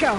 go.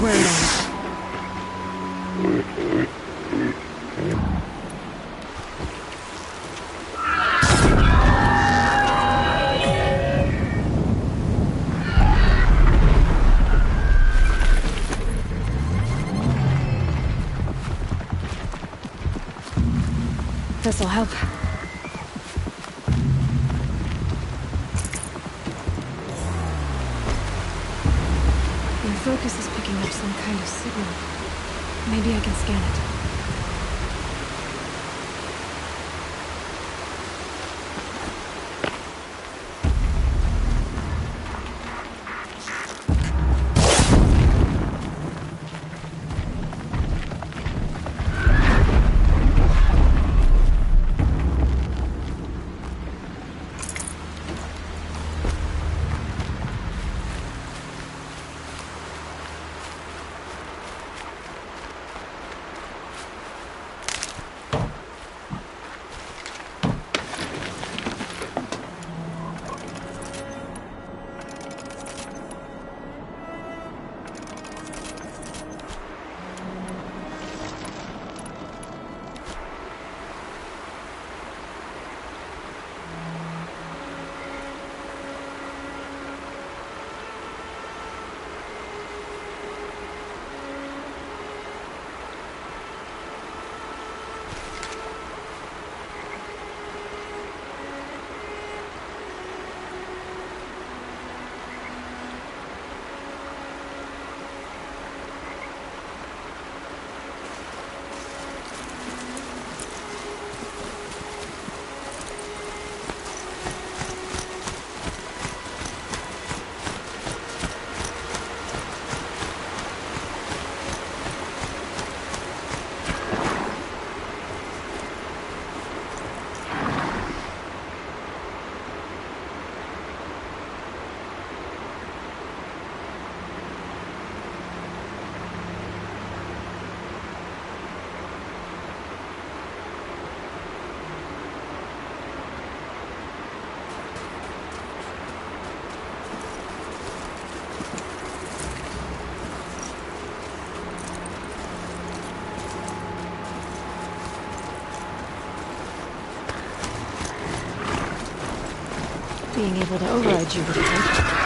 Where it ends. This'll help. Your focus is picking up some kind of signal. Maybe I can scan it. Being able to override you would help.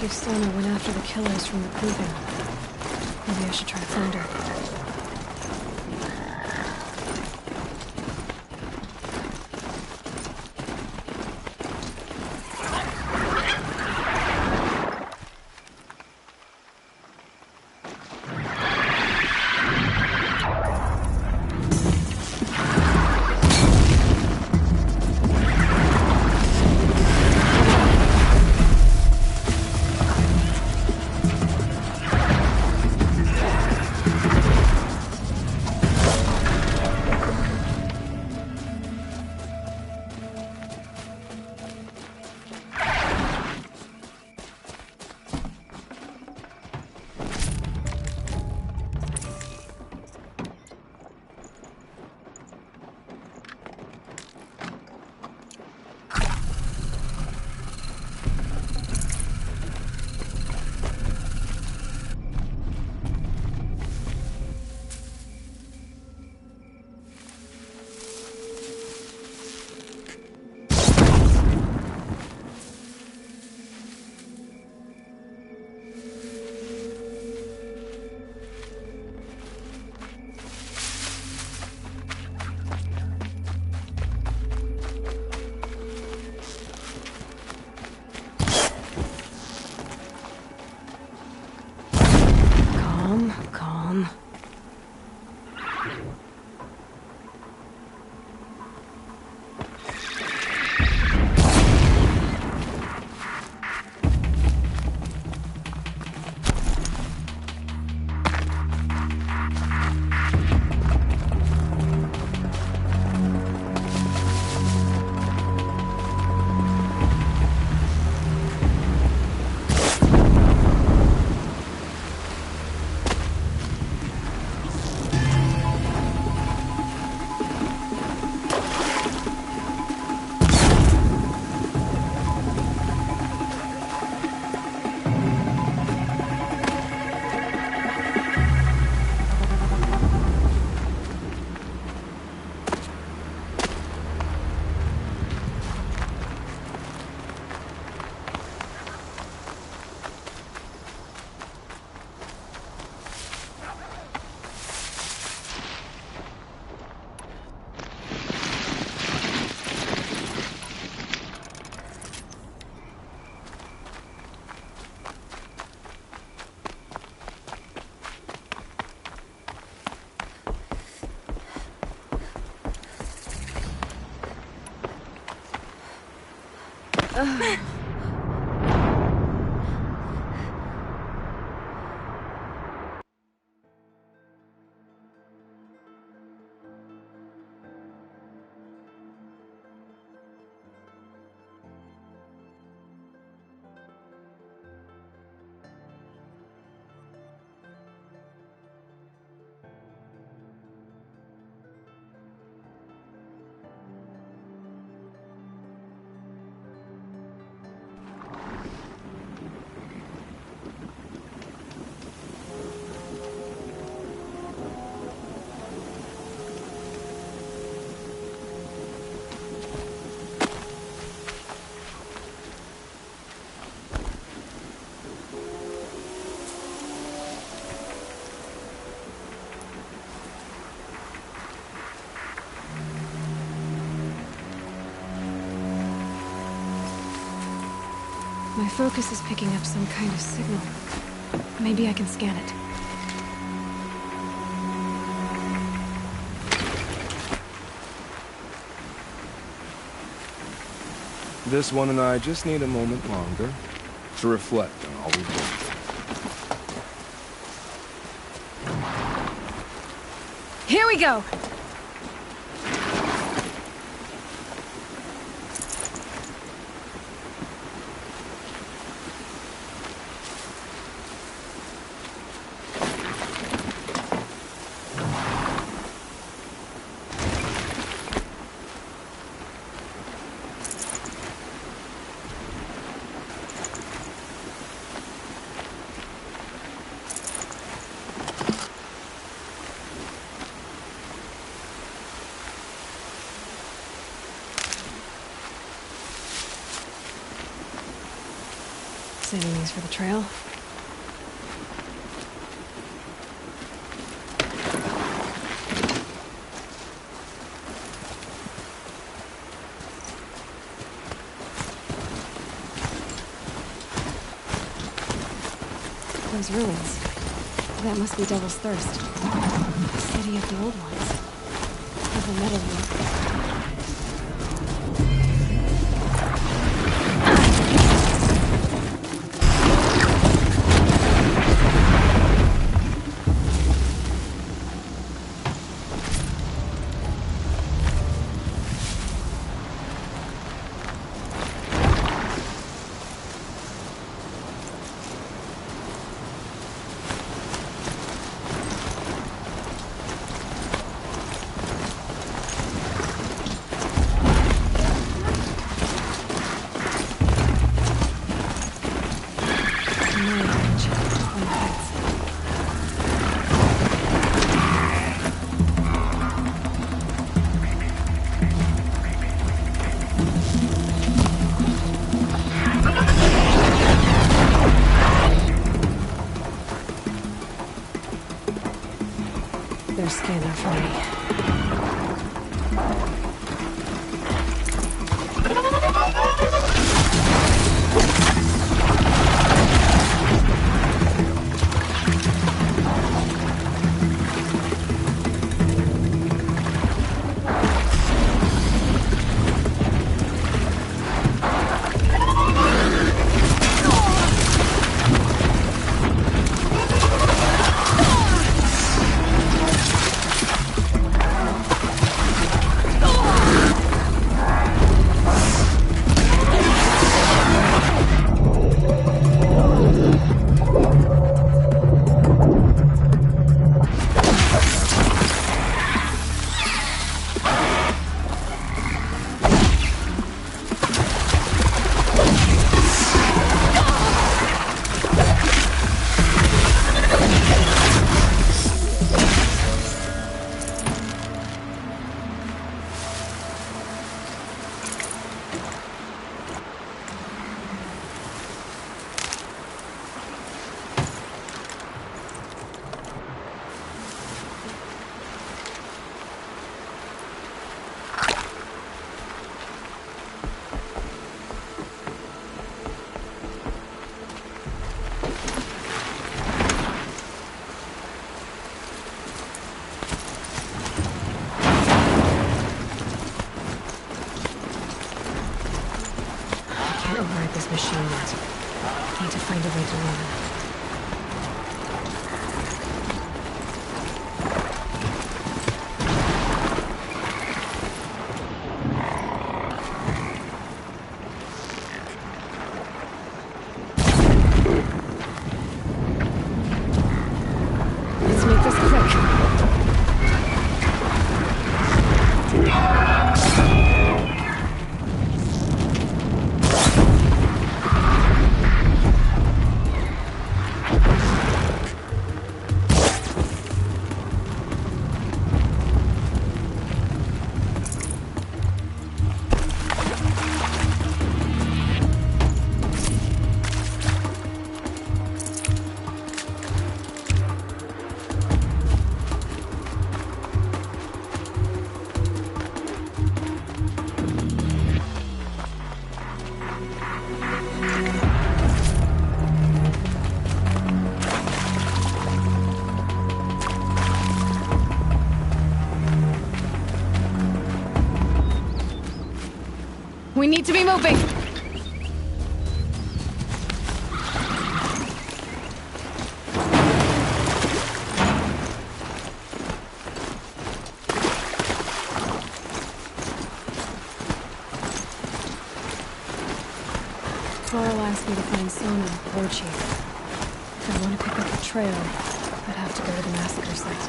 Chief Sona went after the killers from the proving. Maybe I should try to find her. Calm. My focus is picking up some kind of signal. Maybe I can scan it. This one and I just need a moment longer to reflect on all we've done. Here we go! Saving these for the trail. Those ruins. That must be Devil's Thirst. The city of the old ones. Of the metal work. They're scanning for me. Override this machine yet. Need to find a way to run it. Let's make this quick. We need to be moving! Laurel asked me to find Sona, War Chief. If I want to pick up the trail, I'd have to go to the massacre site.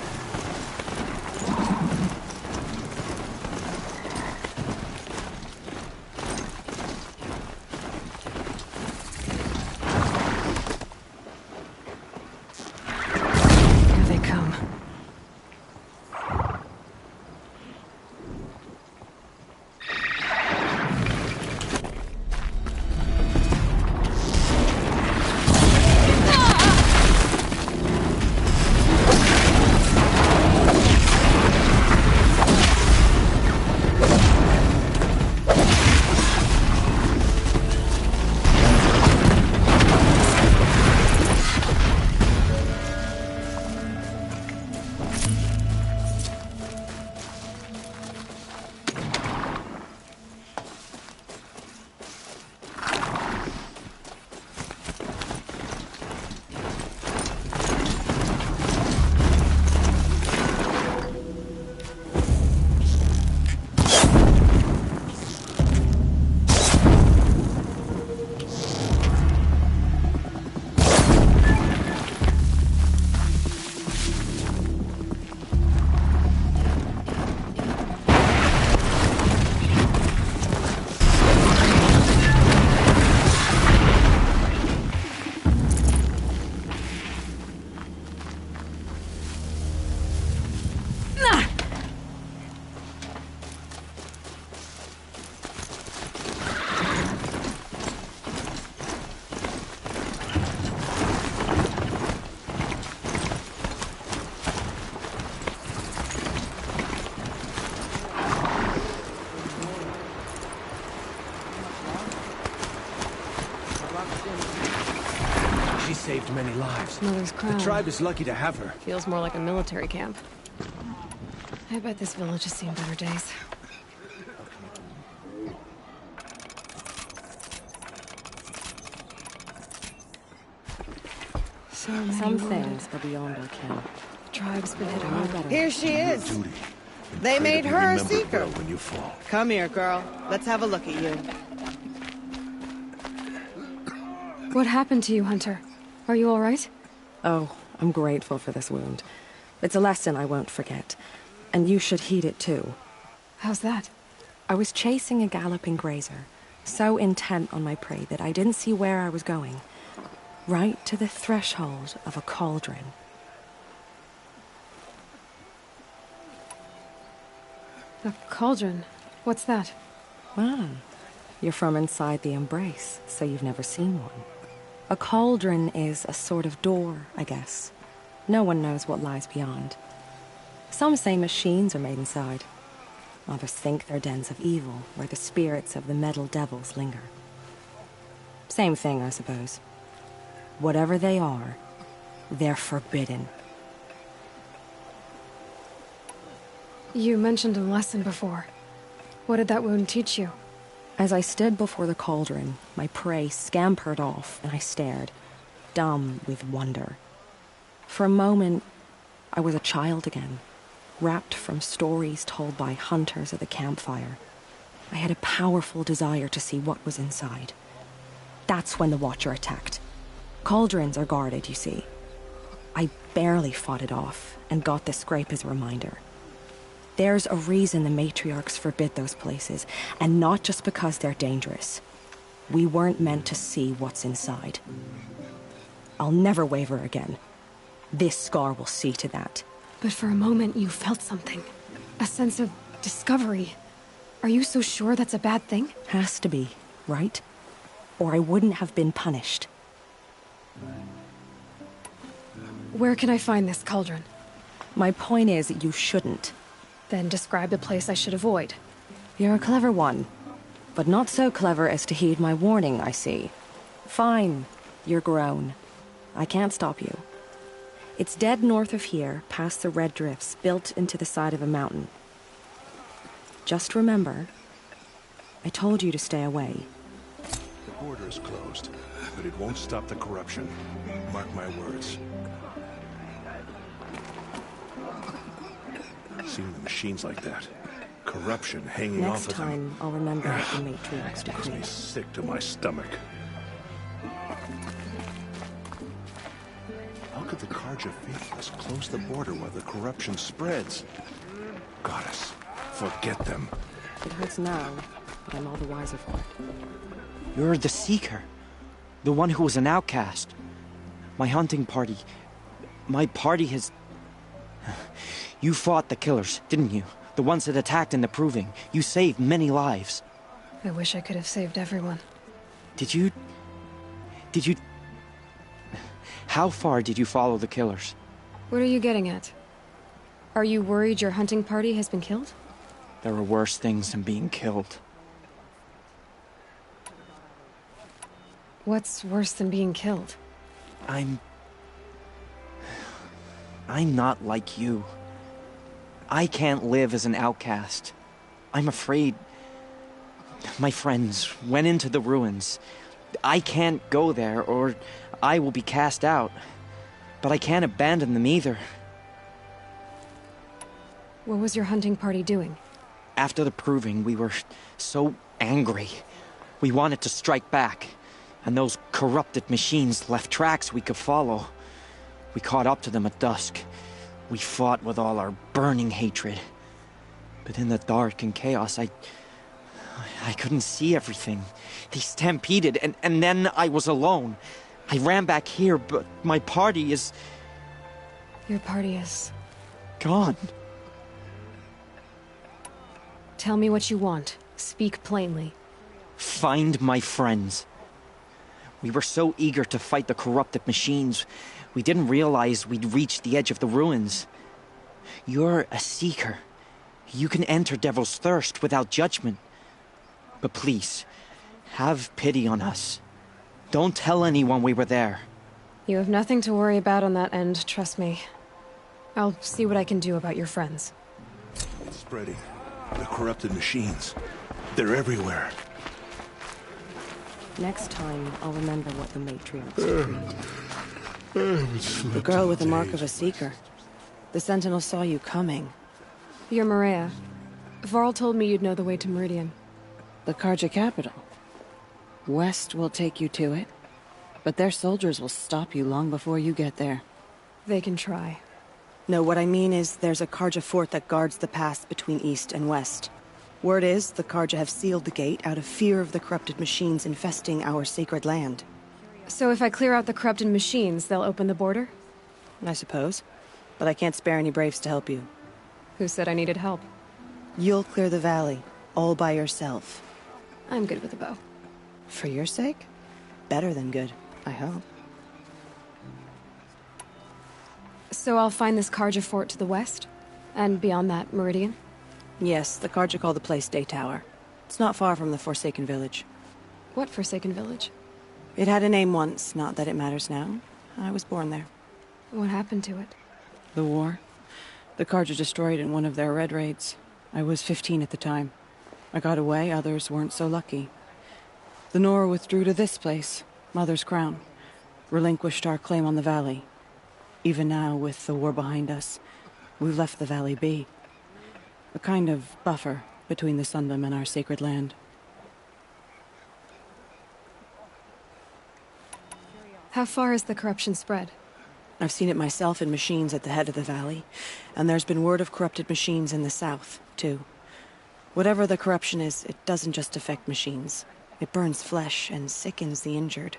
She saved many lives. Mother's The crown. tribe is lucky to have her. Feels more like a military camp. I bet this village has seen better days. Some things are beyond our ken. Tribe's been hit hard. Here she is. Duty. They made her a seeker. Well when you fall. Come here, girl. Let's have a look at you. What happened to you, Hunter? Are you all right? Oh, I'm grateful for this wound. It's a lesson I won't forget. And you should heed it too. How's that? I was chasing a galloping grazer, so intent on my prey that I didn't see where I was going. Right to the threshold of a cauldron. A cauldron? What's that? Ah, you're from inside the Embrace, so you've never seen one. A cauldron is a sort of door, I guess. No one knows what lies beyond. Some say machines are made inside. Others think they're dens of evil, where the spirits of the metal devils linger. Same thing, I suppose. Whatever they are, they're forbidden. You mentioned a lesson before. What did that wound teach you? As I stood before the cauldron, my prey scampered off, and I stared, dumb with wonder. For a moment, I was a child again, wrapped from stories told by hunters at the campfire. I had a powerful desire to see what was inside. That's when the Watcher attacked. Cauldrons are guarded, you see. I barely fought it off, and got the scrape as a reminder. There's a reason the matriarchs forbid those places, and not just because they're dangerous. We weren't meant to see what's inside. I'll never waver again. This scar will see to that. But for a moment, you felt something. A sense of discovery. Are you so sure that's a bad thing? Has to be, right? Or I wouldn't have been punished. Where can I find this cauldron? My point is, you shouldn't. Then describe the place I should avoid. You're a clever one. But not so clever as to heed my warning, I see. Fine, you're grown. I can't stop you. It's dead north of here, past the red drifts, built into the side of a mountain. Just remember, I told you to stay away. The border is closed, but it won't stop the corruption. Mark my words. Seeing the machines like that. Corruption hanging Next off of them. time, I'll remember what the Matriarch's Makes me decree. sick to my stomach. How could the Carja faithless close the border while the corruption spreads? Goddess, forget them. It hurts now, but I'm all the wiser for it. You're the Seeker. The one who was an outcast. My hunting party. My party has... You fought the killers, didn't you? The ones that attacked in the Proving. You saved many lives. I wish I could have saved everyone. Did you... How far did you follow the killers? What are you getting at? Are you worried your hunting party has been killed? There are worse things than being killed. What's worse than being killed? I'm... I'm not like you. I can't live as an outcast. I'm afraid my friends went into the ruins. I can't go there or I will be cast out. But I can't abandon them either. What was your hunting party doing? After the proving, we were so angry. We wanted to strike back. And those corrupted machines left tracks we could follow. We caught up to them at dusk. We fought with all our burning hatred. But in the dark and chaos, I couldn't see everything. They stampeded, and then I was alone. I ran back here, but my party is... Your party is... gone. Tell me what you want. Speak plainly. Find my friends. We were so eager to fight the corrupted machines, we didn't realize we'd reached the edge of the ruins. You're a seeker. You can enter Devil's Thirst without judgment. But please, have pity on us. Don't tell anyone we were there. You have nothing to worry about on that end, trust me. I'll see what I can do about your friends. It's spreading. The corrupted machines. They're everywhere. Next time, I'll remember what the matriarchs agreed. The girl with the mark of a seeker. The Sentinel saw you coming. You're Maria. Varl told me you'd know the way to Meridian. The Carja capital. West will take you to it, but their soldiers will stop you long before you get there. They can try. No, what I mean is there's a Carja fort that guards the pass between east and west. Word is the Carja have sealed the gate out of fear of the corrupted machines infesting our sacred land. So if I clear out the corrupted machines, they'll open the border? I suppose. But I can't spare any braves to help you. Who said I needed help? You'll clear the valley, all by yourself. I'm good with a bow. For your sake? Better than good, I hope. So I'll find this Carja fort to the west? And beyond that, Meridian? Yes, the Carja call the place Day Tower. It's not far from the Forsaken Village. What Forsaken Village? It had a name once, not that it matters now. I was born there. What happened to it? The war. The Carja destroyed in one of their red raids. I was 15 at the time. I got away, others weren't so lucky. The Nora withdrew to this place, Mother's Crown. Relinquished our claim on the valley. Even now, with the war behind us, we've left the valley be. A kind of buffer between the Sundom and our sacred land. How far has the corruption spread? I've seen it myself in machines at the head of the valley, and there's been word of corrupted machines in the south, too. Whatever the corruption is, it doesn't just affect machines. It burns flesh and sickens the injured.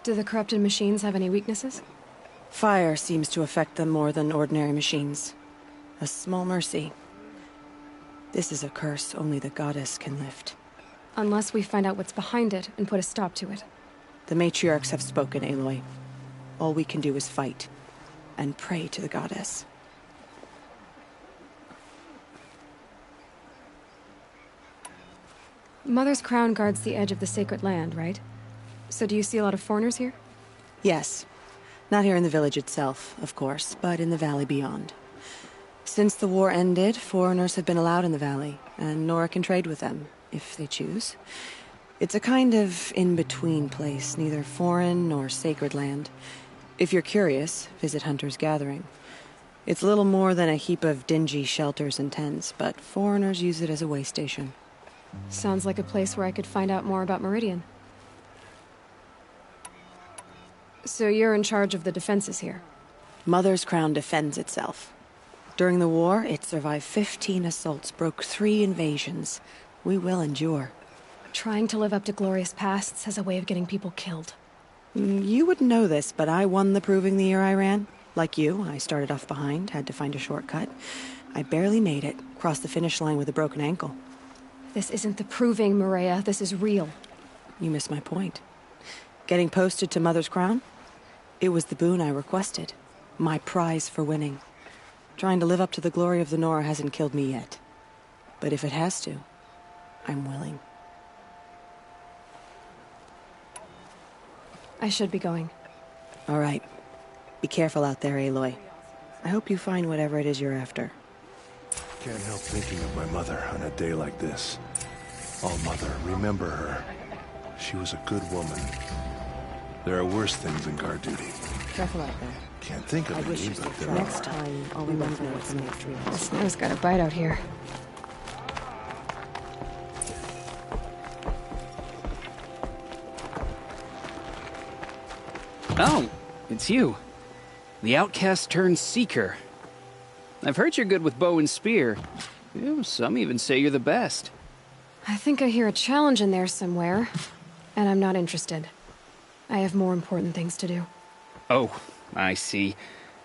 Do the corrupted machines have any weaknesses? Fire seems to affect them more than ordinary machines. A small mercy. This is a curse only the goddess can lift. Unless we find out what's behind it and put a stop to it. The matriarchs have spoken, Aloy. All we can do is fight, and pray to the goddess. Mother's Crown guards the edge of the sacred land, right? So do you see a lot of foreigners here? Yes. Not here in the village itself, of course, but in the valley beyond. Since the war ended, foreigners have been allowed in the valley, and Nora can trade with them, if they choose. It's a kind of in-between place, neither foreign nor sacred land. If you're curious, visit Hunter's Gathering. It's little more than a heap of dingy shelters and tents, but foreigners use it as a way station. Sounds like a place where I could find out more about Meridian. So you're in charge of the defenses here? Mother's Crown defends itself. During the war, it survived 15 assaults, broke 3 invasions. We will endure. Trying to live up to glorious pasts has a way of getting people killed. You wouldn't know this, but I won the proving the year I ran. Like you, I started off behind, had to find a shortcut. I barely made it, crossed the finish line with a broken ankle. This isn't the proving, Maria. This is real. You missed my point. Getting posted to Mother's Crown? It was the boon I requested. My prize for winning. Trying to live up to the glory of the Nora hasn't killed me yet. But if it has to, I'm willing. I should be going. All right. Be careful out there, Aloy. I hope you find whatever it is you're after. Can't help thinking of my mother on a day like this. Oh, Mother, remember her. She was a good woman. There are worse things than guard duty. Careful out there. Can't think of any, but there are. Next time, I'll remember what's in the tree. The snow's got a bite out here. Oh, it's you. The outcast turned seeker. I've heard you're good with bow and spear. Some even say you're the best. I think I hear a challenge in there somewhere, and I'm not interested. I have more important things to do. Oh, I see.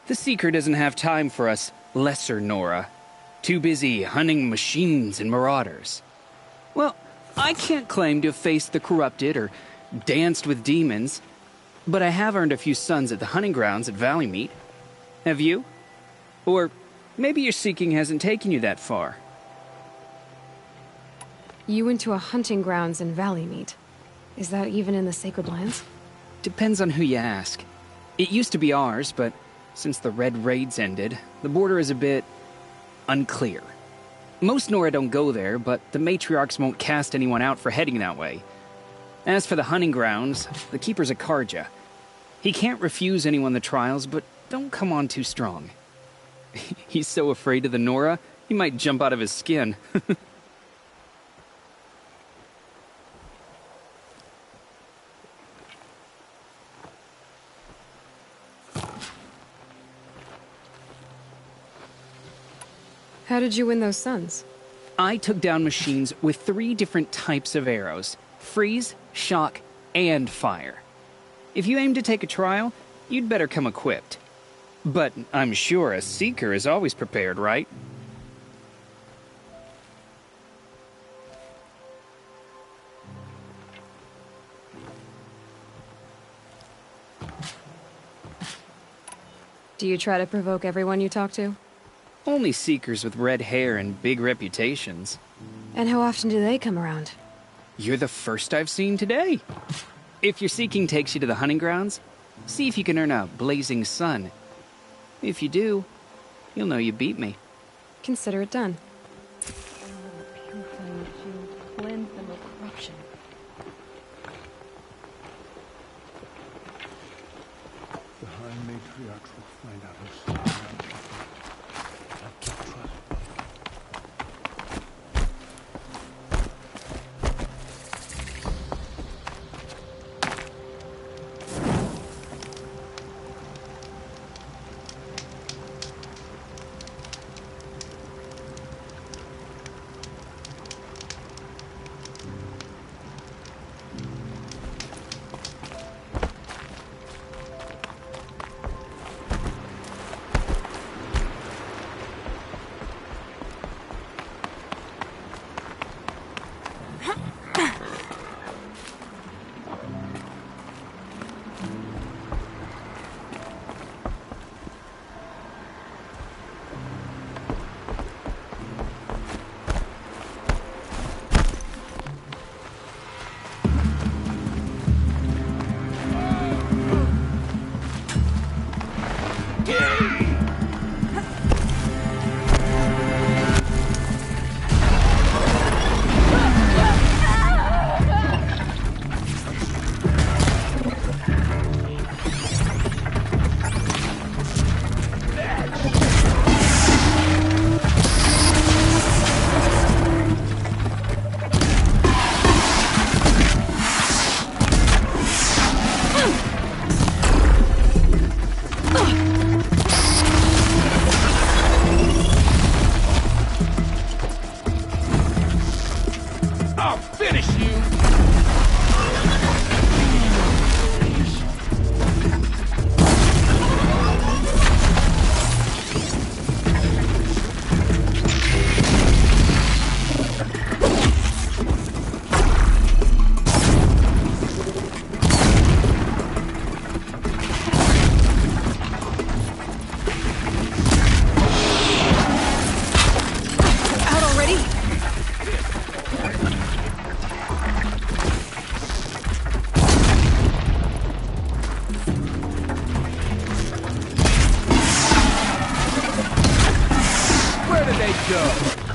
The Seeker doesn't have time for us lesser Nora. Too busy hunting machines and marauders. Well, I can't claim to have faced the corrupted or danced with demons, but I have earned a few sons at the hunting grounds at Valleymeet. Have you? Or maybe your seeking hasn't taken you that far. You went to a hunting grounds in Valleymeet. Is that even in the Sacred Lands? Depends on who you ask. It used to be ours, but since the Red Raids ended, the border is a bit unclear. Most Nora don't go there, but the matriarchs won't cast anyone out for heading that way. As for the hunting grounds, the keeper's a Karja. He can't refuse anyone the trials, but don't come on too strong. He's so afraid of the Nora, he might jump out of his skin. How did you win those sons? I took down machines with 3 different types of arrows: freeze, shock, and fire. If you aim to take a trial, you'd better come equipped. But I'm sure a seeker is always prepared, right? Do you try to provoke everyone you talk to? Only seekers with red hair and big reputations. And how often do they come around? You're the first I've seen today. If your seeking takes you to the hunting grounds, see if you can earn a blazing sun. If you do, you'll know you beat me. Consider it done. Purifying shield, cleanse them of corruption. The High Matriarchs will find out who's around. I'll keep trusting. go.